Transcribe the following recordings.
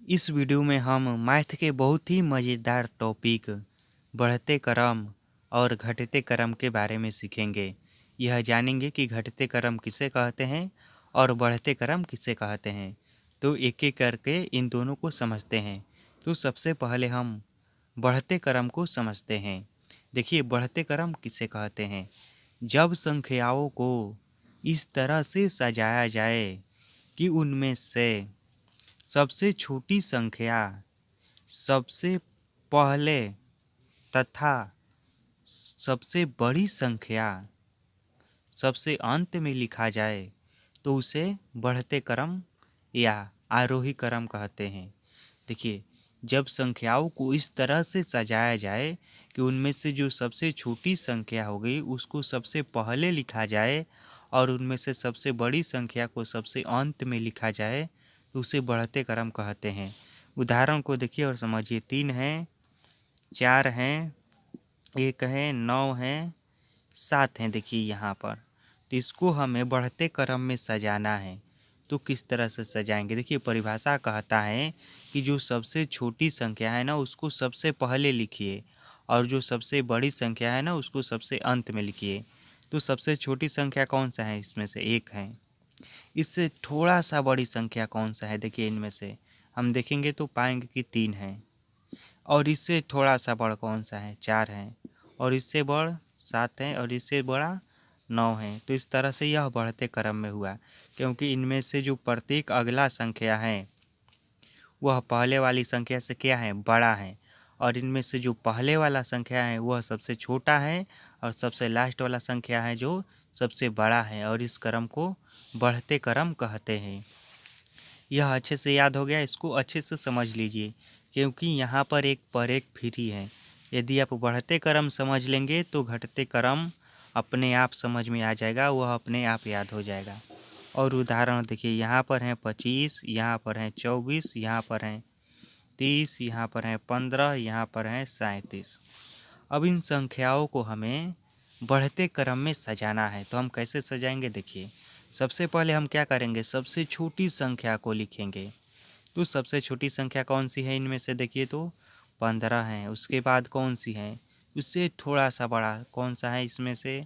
इस वीडियो में हम मैथ के बहुत ही मज़ेदार टॉपिक बढ़ते क्रम और घटते क्रम के बारे में सीखेंगे। यह जानेंगे कि घटते क्रम किसे कहते हैं और बढ़ते क्रम किसे कहते हैं। तो एक एक करके इन दोनों को समझते हैं। तो सबसे पहले हम बढ़ते क्रम को समझते हैं। देखिए, बढ़ते क्रम किसे कहते हैं? जब संख्याओं को इस तरह से सजाया जाए कि उनमें से सबसे छोटी संख्या सबसे पहले तथा सबसे बड़ी संख्या सबसे अंत में लिखा जाए तो उसे बढ़ते क्रम या आरोही क्रम कहते हैं। देखिए, जब संख्याओं को इस तरह से सजाया जाए कि उनमें से जो सबसे छोटी संख्या होगी उसको सबसे पहले लिखा जाए और उनमें से सबसे बड़ी संख्या को सबसे अंत में लिखा जाए तो उसे बढ़ते क्रम कहते हैं। उदाहरण को देखिए और समझिए। 3 हैं, 4 हैं, 1 है, 9 है, 7 हैं। देखिए यहाँ पर तो इसको हमें बढ़ते क्रम में सजाना है। तो किस तरह से सजाएंगे? देखिए, परिभाषा कहता है कि जो सबसे छोटी संख्या है ना उसको सबसे पहले लिखिए और जो सबसे बड़ी संख्या है ना उसको सबसे अंत में लिखिए। तो सबसे छोटी संख्या कौन सा है? इसमें से 1 है। इससे थोड़ा सा बड़ी संख्या कौन सा है? देखिए, इनमें से हम देखेंगे तो पाएंगे कि 3 है। और इससे थोड़ा सा बड़ा कौन सा है? 4 है। और इससे बड़ा 7 है और इससे बड़ा 9 है। तो इस तरह से यह बढ़ते क्रम में हुआ, क्योंकि इनमें से जो प्रत्येक अगला संख्या है वह पहले वाली संख्या से क्या है? बड़ा है। और इनमें से जो पहले वाला संख्या है वह सबसे छोटा है और सबसे लास्ट वाला संख्या है जो सबसे बड़ा है। और इस क्रम को बढ़ते क्रम कहते हैं। यह अच्छे से याद हो गया? इसको अच्छे से समझ लीजिए, क्योंकि यहाँ पर एक फ्री है। यदि आप बढ़ते क्रम समझ लेंगे तो घटते क्रम अपने आप समझ में आ जाएगा, वह अपने आप याद हो जाएगा। और उदाहरण देखिए, यहाँ पर हैं 25, यहाँ पर हैं 24, यहाँ पर हैं 30, यहाँ पर हैं 15, यहाँ पर हैं 37। अब इन संख्याओं को हमें बढ़ते क्रम में सजाना है। तो हम कैसे सजाएंगे? देखिए, सबसे पहले हम क्या करेंगे? सबसे छोटी संख्या को लिखेंगे। तो सबसे छोटी संख्या कौन सी है इनमें से? देखिए तो 15 है। उसके बाद कौन सी है? उससे थोड़ा सा बड़ा कौन सा है? इसमें से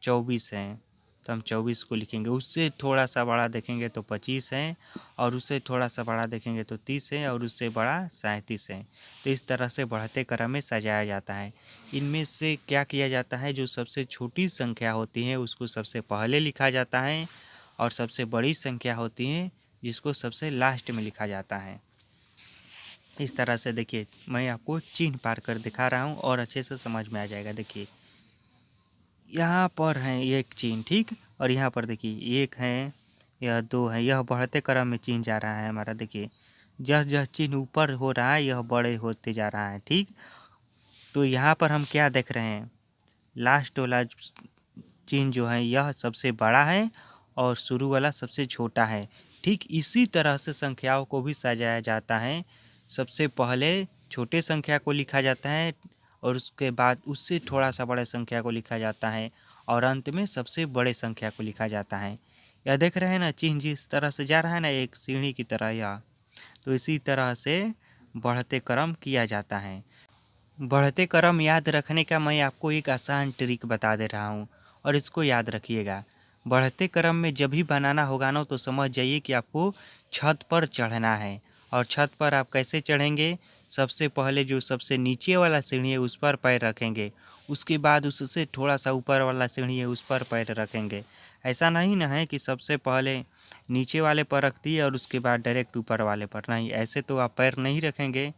24 है। तो हम 24 को लिखेंगे। उससे थोड़ा सा बड़ा देखेंगे तो 25 है। और उससे थोड़ा सा बड़ा देखेंगे तो 30 है। और उससे बड़ा 37 है। तो इस तरह से बढ़ते क्रम में सजाया जाता है। इनमें से क्या किया जाता है? जो सबसे छोटी संख्या होती है उसको सबसे पहले लिखा जाता है और सबसे बड़ी संख्या होती है जिसको सबसे लास्ट में लिखा जाता है। इस तरह से देखिए, मैं आपको चिन्ह पार कर दिखा रहा हूँ और अच्छे से समझ में आ जाएगा। देखिए, यहाँ पर है एक चिन्ह, ठीक। और यहाँ पर देखिए 1 है, यह 2 है। यह बढ़ते क्रम में चिन्ह जा रहा है हमारा। देखिए, जस जस चिन्ह ऊपर हो रहा है यह बड़े होते जा रहा है, ठीक। तो यहाँ पर हम क्या देख रहे हैं? लास्ट वाला चिन्ह जो है यह सबसे बड़ा है और शुरू वाला सबसे छोटा है, ठीक। इसी तरह से संख्याओं को भी सजाया जाता है। सबसे पहले छोटे संख्या को लिखा जाता है और उसके बाद उससे थोड़ा सा बड़े संख्या को लिखा जाता है और अंत में सबसे बड़े संख्या को लिखा जाता है। यह देख रहे हैं ना, चिन्ह जिस तरह से जा रहा है ना, एक सीढ़ी की तरह यह। तो इसी तरह से बढ़ते क्रम किया जाता है। बढ़ते क्रम याद रखने का मैं आपको एक आसान ट्रिक बता दे रहा हूँ और इसको याद रखिएगा। बढ़ते क्रम में जब भी बनाना होगा ना तो समझ जाइए कि आपको छत पर चढ़ना है। और छत पर आप कैसे चढ़ेंगे? सबसे पहले जो सबसे नीचे वाला सीढ़ी है उस पर पैर रखेंगे। उसके बाद उससे थोड़ा सा ऊपर वाला सीढ़ी है उस पर पैर रखेंगे। ऐसा नहीं ना है कि सबसे पहले नीचे वाले पर रख दिए और उसके बाद डायरेक्ट ऊपर वाले पर। नहीं, ऐसे तो आप पैर नहीं रखेंगे।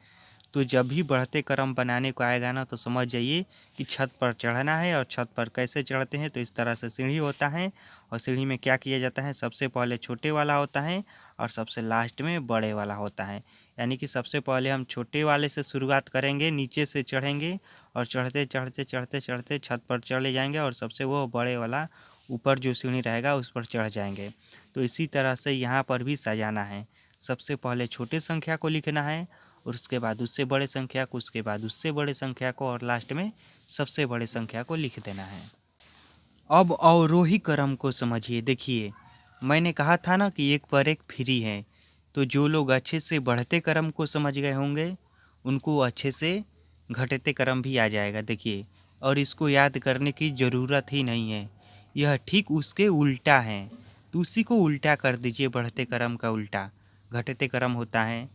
तो जब भी बढ़ते क्रम बनाने को आएगा ना तो समझ जाइए कि छत पर चढ़ना है। और छत पर कैसे चढ़ते हैं? तो इस तरह से सीढ़ी होता है और सीढ़ी में क्या किया जाता है? सबसे पहले छोटे वाला होता है और सबसे लास्ट में बड़े वाला होता है। यानी कि सबसे पहले हम छोटे वाले से शुरुआत करेंगे, नीचे से चढ़ेंगे और चढ़ते चढ़ते चढ़ते चढ़ते छत पर चले जाएंगे और सबसे वो बड़े वाला ऊपर जो सीढ़ी रहेगा उस पर चढ़ जाएंगे। तो इसी तरह से यहाँ पर भी सजाना है। सबसे पहले छोटे संख्या को लिखना है और उसके बाद उससे बड़े संख्या को, उसके बाद उससे बड़े संख्या को और लास्ट में सबसे बड़े संख्या को लिख देना है। अब अवरोही क्रम को समझिए। देखिए, मैंने कहा था ना कि एक पर एक फ्री है। तो जो लोग अच्छे से बढ़ते क्रम को समझ गए होंगे उनको अच्छे से घटते क्रम भी आ जाएगा। देखिए, और इसको याद करने की ज़रूरत ही नहीं है, यह ठीक उसके उल्टा है। तो उसी को उल्टा कर दीजिए, बढ़ते क्रम का उल्टा घटते क्रम होता है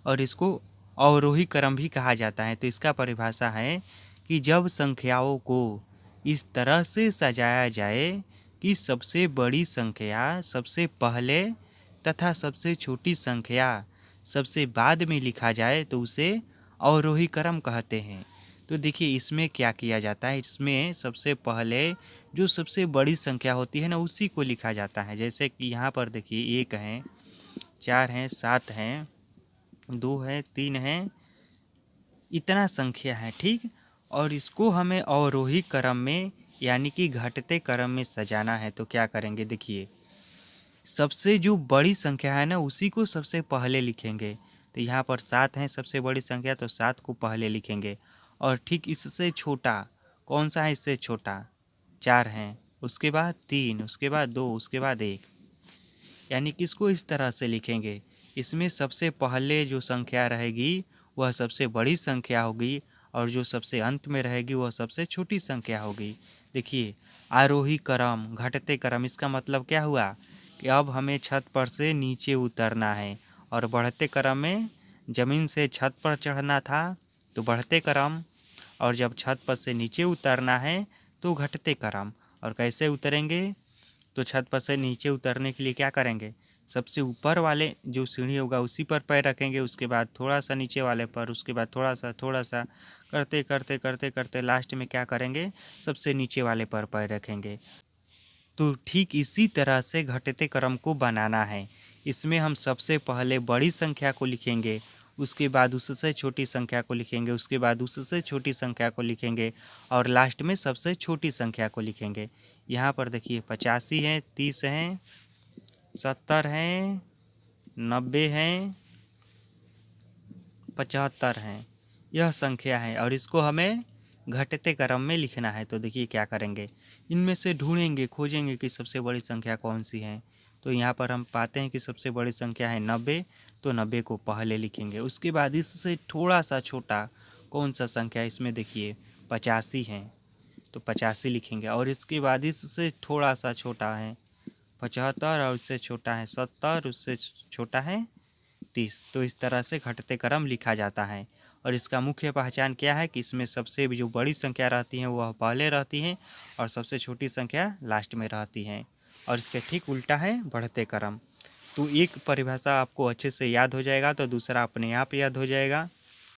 और इसको अवरोही क्रम भी कहा जाता है। तो इसका परिभाषा है कि जब संख्याओं को इस तरह से सजाया जाए कि सबसे बड़ी संख्या सबसे पहले तथा सबसे छोटी संख्या सबसे बाद में लिखा जाए तो उसे अवरोही क्रम कहते हैं। तो देखिए इसमें क्या किया जाता है, इसमें सबसे पहले जो सबसे बड़ी संख्या होती है ना उसी को लिखा जाता है। जैसे कि यहाँ पर देखिए 1 है, 4 हैं, 7 हैं, 2 है, 3 है, इतना संख्या है, ठीक। और इसको हमें अवरोही क्रम में यानी कि घटते क्रम में सजाना है। तो क्या करेंगे, देखिए सबसे जो बड़ी संख्या है ना उसी को सबसे पहले लिखेंगे। तो यहाँ पर 7 है सबसे बड़ी संख्या, तो 7 को पहले लिखेंगे। और ठीक इससे छोटा कौन सा है, इससे छोटा 4 हैं, उसके बाद 3, उसके बाद 2, उसके बाद 1, यानी कि इसको इस तरह से लिखेंगे। इसमें सबसे पहले जो संख्या रहेगी वह सबसे बड़ी संख्या होगी और जो सबसे अंत में रहेगी वह सबसे छोटी संख्या होगी। देखिए आरोही क्रम घटते क्रम, इसका मतलब क्या हुआ कि अब हमें छत पर से नीचे उतरना है और बढ़ते क्रम में ज़मीन से छत पर चढ़ना था तो बढ़ते क्रम, और जब छत पर से नीचे उतरना है तो घटते क्रम। और कैसे उतरेंगे, तो छत पर से नीचे उतरने के लिए क्या करेंगे, सबसे ऊपर वाले जो सीढ़ी होगा उसी पर पैर रखेंगे, उसके बाद थोड़ा सा नीचे वाले पर, उसके बाद थोड़ा सा करते करते करते करते लास्ट में क्या करेंगे, सबसे नीचे वाले पर पैर रखेंगे। तो ठीक इसी तरह से घटते क्रम को बनाना है। इसमें हम सबसे पहले बड़ी संख्या को लिखेंगे, उसके बाद उससे छोटी संख्या को लिखेंगे, उसके बाद उससे छोटी संख्या को लिखेंगे और लास्ट में सबसे छोटी संख्या को लिखेंगे। यहाँ पर देखिए 85 हैं, 30 हैं, 70 हैं, 90 हैं, 75 हैं, यह संख्या है और इसको हमें घटते क्रम में लिखना है। तो देखिए क्या करेंगे, इनमें से ढूंढेंगे खोजेंगे कि सबसे बड़ी संख्या कौन सी है। तो यहाँ पर हम पाते हैं कि सबसे बड़ी संख्या है 90, तो 90 को पहले लिखेंगे। उसके बाद इससे थोड़ा सा छोटा कौन सा संख्या, इसमें देखिए 85 है तो 85 लिखेंगे। और इसके बाद इससे थोड़ा सा छोटा है 75 और उससे छोटा है 70, उससे छोटा है 30। तो इस तरह से घटते क्रम लिखा जाता है। और इसका मुख्य पहचान क्या है कि इसमें सबसे जो बड़ी संख्या रहती हैं वह पहले रहती हैं और सबसे छोटी संख्या लास्ट में रहती हैं। और इसके ठीक उल्टा है बढ़ते क्रम। तो एक परिभाषा आपको अच्छे से याद हो जाएगा तो दूसरा अपने आप याद हो जाएगा।